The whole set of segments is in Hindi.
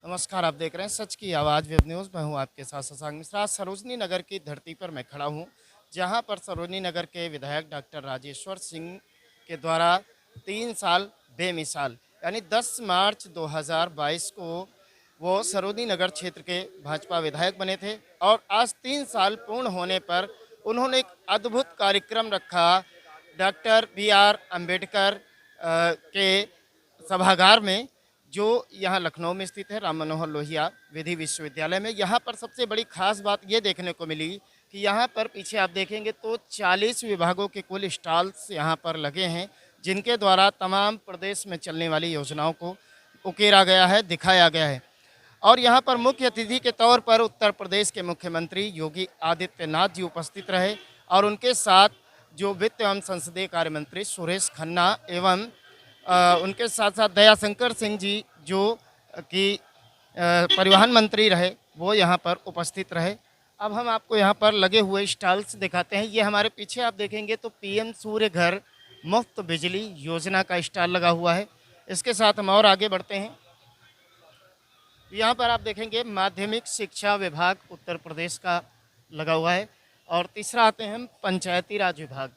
नमस्कार, आप देख रहे हैं सच की आवाज़ वेब न्यूज़। मैं हूं आपके साथ शशांक मिश्रा। सरोजनी नगर की धरती पर मैं खड़ा हूं, जहां पर सरोजनी नगर के विधायक डॉक्टर राजेश्वर सिंह के द्वारा 3 साल बेमिसाल यानी 10 मार्च 2022 को वो सरोजनी नगर क्षेत्र के भाजपा विधायक बने थे और आज 3 साल पूर्ण होने पर उन्होंने एक अद्भुत कार्यक्रम रखा। Doctor B R. अम्बेडकर के सभागार में, जो यहाँ लखनऊ में स्थित है, राम मनोहर लोहिया विधि विश्वविद्यालय में। यहाँ पर सबसे बड़ी खास बात ये देखने को मिली कि यहाँ पर पीछे आप देखेंगे तो 40 विभागों के कुल स्टॉल्स यहाँ पर लगे हैं, जिनके द्वारा तमाम प्रदेश में चलने वाली योजनाओं को उकेरा गया है, दिखाया गया है। और यहाँ पर मुख्य अतिथि के तौर पर उत्तर प्रदेश के मुख्यमंत्री योगी आदित्यनाथ जी उपस्थित रहे और उनके साथ जो वित्त एवं संसदीय कार्य मंत्री सुरेश खन्ना एवं उनके साथ साथ दयाशंकर सिंह जी, जो कि परिवहन मंत्री रहे, वो यहाँ पर उपस्थित रहे। अब हम आपको यहाँ पर लगे हुए स्टॉल्स दिखाते हैं। ये हमारे पीछे आप देखेंगे तो पीएम सूर्य घर मुफ्त बिजली योजना का स्टॉल लगा हुआ है। इसके साथ हम और आगे बढ़ते हैं। यहाँ पर आप देखेंगे माध्यमिक शिक्षा विभाग उत्तर प्रदेश का लगा हुआ है। और तीसरा आते हैं हम पंचायती राज विभाग।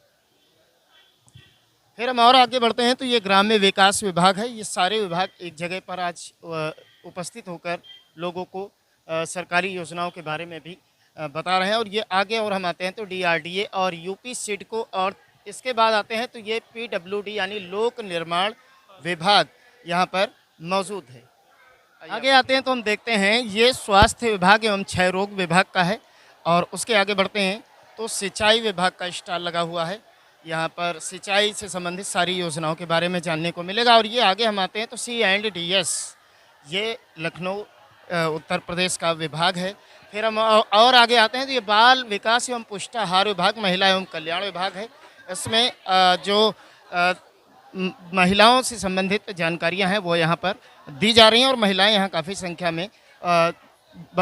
फिर हम और आगे बढ़ते हैं तो ये ग्राम्य विकास विभाग है। ये सारे विभाग एक जगह पर आज उपस्थित होकर लोगों को सरकारी योजनाओं के बारे में भी बता रहे हैं। और ये आगे और हम आते हैं तो डीआरडीए और यूपी सिडको, और इसके बाद आते हैं तो ये पीडब्ल्यूडी यानी लोक निर्माण विभाग यहाँ पर मौजूद है। आगे आते हैं तो हम देखते हैं ये स्वास्थ्य विभाग एवं क्षय रोग विभाग का है। और उसके आगे बढ़ते हैं तो सिंचाई विभाग का स्टॉल लगा हुआ है। यहाँ पर सिंचाई से संबंधित सारी योजनाओं के बारे में जानने को मिलेगा। और ये आगे हम आते हैं तो C&DS, ये लखनऊ उत्तर प्रदेश का विभाग है। फिर हम और आगे आते हैं तो ये बाल विकास एवं पुष्टाहार विभाग, महिला एवं कल्याण विभाग है। इसमें जो महिलाओं से संबंधित जानकारियां हैं वो यहाँ पर दी जा रही हैं और महिलाएं यहाँ काफ़ी संख्या में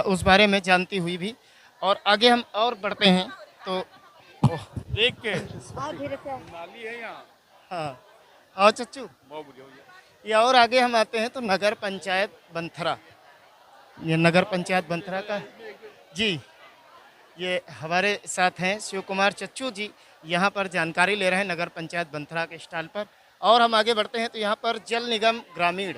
उस बारे में जानती हुई भी। और आगे हम और बढ़ते हैं तो देख के नाली है यहाँ। हाँ, और चच्चू बहुत बढ़िया भैया। ये और आगे हम आते हैं तो नगर पंचायत बंथरा, ये नगर पंचायत बंथरा का जी। ये हमारे साथ हैं शिव कुमार चच्चू जी, यहाँ पर जानकारी ले रहे हैं नगर पंचायत बंथरा के स्टॉल पर। और हम आगे बढ़ते हैं तो यहाँ पर जल निगम ग्रामीण,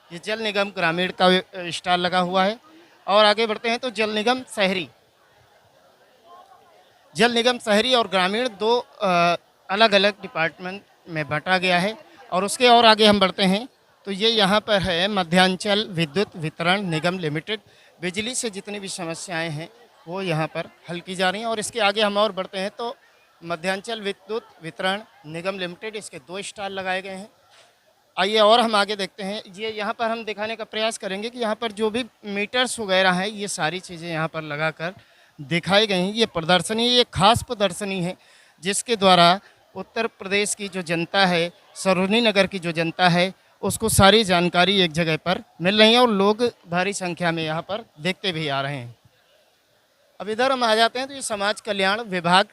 ये जल निगम ग्रामीण का स्टॉल लगा हुआ है। और आगे बढ़ते हैं तो जल निगम शहरी, जल निगम शहरी और ग्रामीण दो अलग अलग डिपार्टमेंट में बांटा गया है। और उसके और आगे हम बढ़ते हैं तो ये यहाँ पर है मध्यांचल विद्युत वितरण निगम लिमिटेड। बिजली से जितनी भी समस्याएं हैं वो यहाँ पर हल की जा रही हैं। और इसके आगे हम और बढ़ते हैं तो मध्यांचल विद्युत वितरण निगम लिमिटेड, इसके 2 स्टॉल लगाए गए हैं। आइए और हम आगे देखते हैं। ये यहाँ पर हम दिखाने का प्रयास करेंगे कि यहाँ पर जो भी मीटर्स वगैरह हैं, ये सारी चीज़ें यहाँ पर लगाकर दिखाई गई हैं। ये प्रदर्शनी, ये खास प्रदर्शनी है जिसके द्वारा उत्तर प्रदेश की जो जनता है, सरोजनी नगर की जो जनता है, उसको सारी जानकारी एक जगह पर मिल रही है और लोग भारी संख्या में यहाँ पर देखते भी आ रहे हैं। अब इधर हम आ जाते हैं तो ये समाज कल्याण विभाग,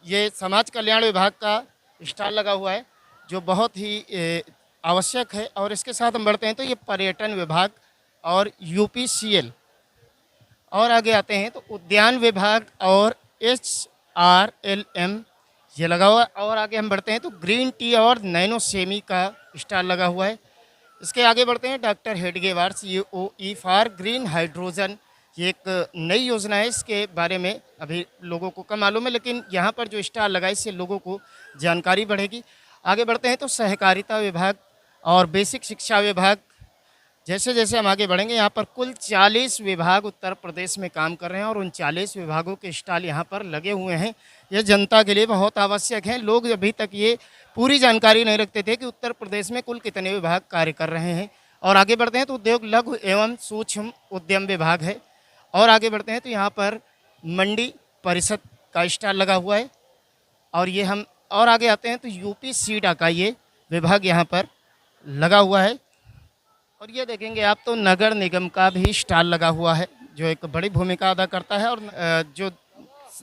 ये समाज कल्याण विभाग का स्टॉल लगा हुआ है जो बहुत ही आवश्यक है। और इसके साथ हम बढ़ते हैं तो ये पर्यटन विभाग और UPCL। और आगे आते हैं तो उद्यान विभाग और HRLM ये लगा हुआ है। और आगे हम बढ़ते हैं तो ग्रीन टी और नैनो सेमी का स्टॉल लगा हुआ है। इसके आगे बढ़ते हैं doctor Hedgewar's EOE for green hydrogen, ये एक नई योजना है। इसके बारे में अभी लोगों को कम मालूम है, लेकिन यहाँ पर जो स्टॉल लगा इससे लोगों को जानकारी बढ़ेगी। आगे बढ़ते हैं तो सहकारिता विभाग और बेसिक शिक्षा विभाग। जैसे जैसे हम आगे बढ़ेंगे, यहाँ पर कुल 40 विभाग उत्तर प्रदेश में काम कर रहे हैं और उन 40 विभागों के स्टॉल यहाँ पर लगे हुए हैं। ये जनता के लिए बहुत आवश्यक है। लोग अभी तक ये पूरी जानकारी नहीं रखते थे कि उत्तर प्रदेश में कुल कितने विभाग कार्य कर रहे हैं। और आगे बढ़ते हैं तो उद्योग लघु एवं सूक्ष्म उद्यम विभाग है। और आगे बढ़ते हैं तो यहाँ पर मंडी परिषद का स्टॉल लगा हुआ है। और ये हम और आगे आते हैं तो UPCDA का ये विभाग यहाँ पर लगा हुआ है। और ये देखेंगे आप तो नगर निगम का भी स्टॉल लगा हुआ है, जो एक बड़ी भूमिका अदा करता है। और जो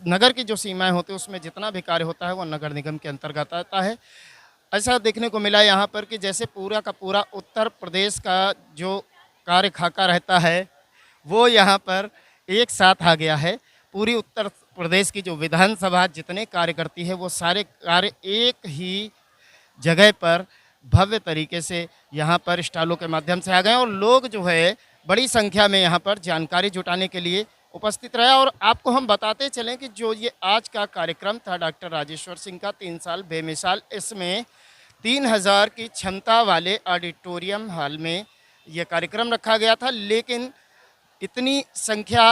नगर की जो सीमाएं होती है उसमें जितना भी कार्य होता है वो नगर निगम के अंतर्गत आता है। ऐसा देखने को मिला यहाँ पर कि जैसे पूरा का पूरा उत्तर प्रदेश का जो कार्य खाका रहता है वो यहाँ पर एक साथ आ गया है। पूरी उत्तर प्रदेश की जो विधानसभा जितने कार्य करती है वो सारे कार्य एक ही जगह पर भव्य तरीके से यहाँ पर स्टॉलों के माध्यम से आ गए और लोग जो है बड़ी संख्या में यहाँ पर जानकारी जुटाने के लिए उपस्थित रहे। और आपको हम बताते चलें कि जो ये आज का कार्यक्रम था डॉक्टर राजेश्वर सिंह का 3 साल बेमिसाल, इसमें 3000 की क्षमता वाले ऑडिटोरियम हॉल में ये कार्यक्रम रखा गया था, लेकिन इतनी संख्या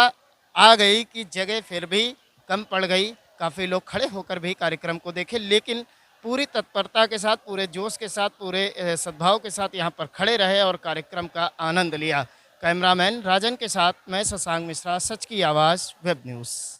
आ गई कि जगह फिर भी कम पड़ गई। काफ़ी लोग खड़े होकर भी कार्यक्रम को देखे, लेकिन पूरी तत्परता के साथ, पूरे जोश के साथ, पूरे सद्भाव के साथ यहाँ पर खड़े रहे और कार्यक्रम का आनंद लिया। कैमरामैन राजन के साथ मैं शशांक मिश्रा, सच की आवाज़, वेब न्यूज़।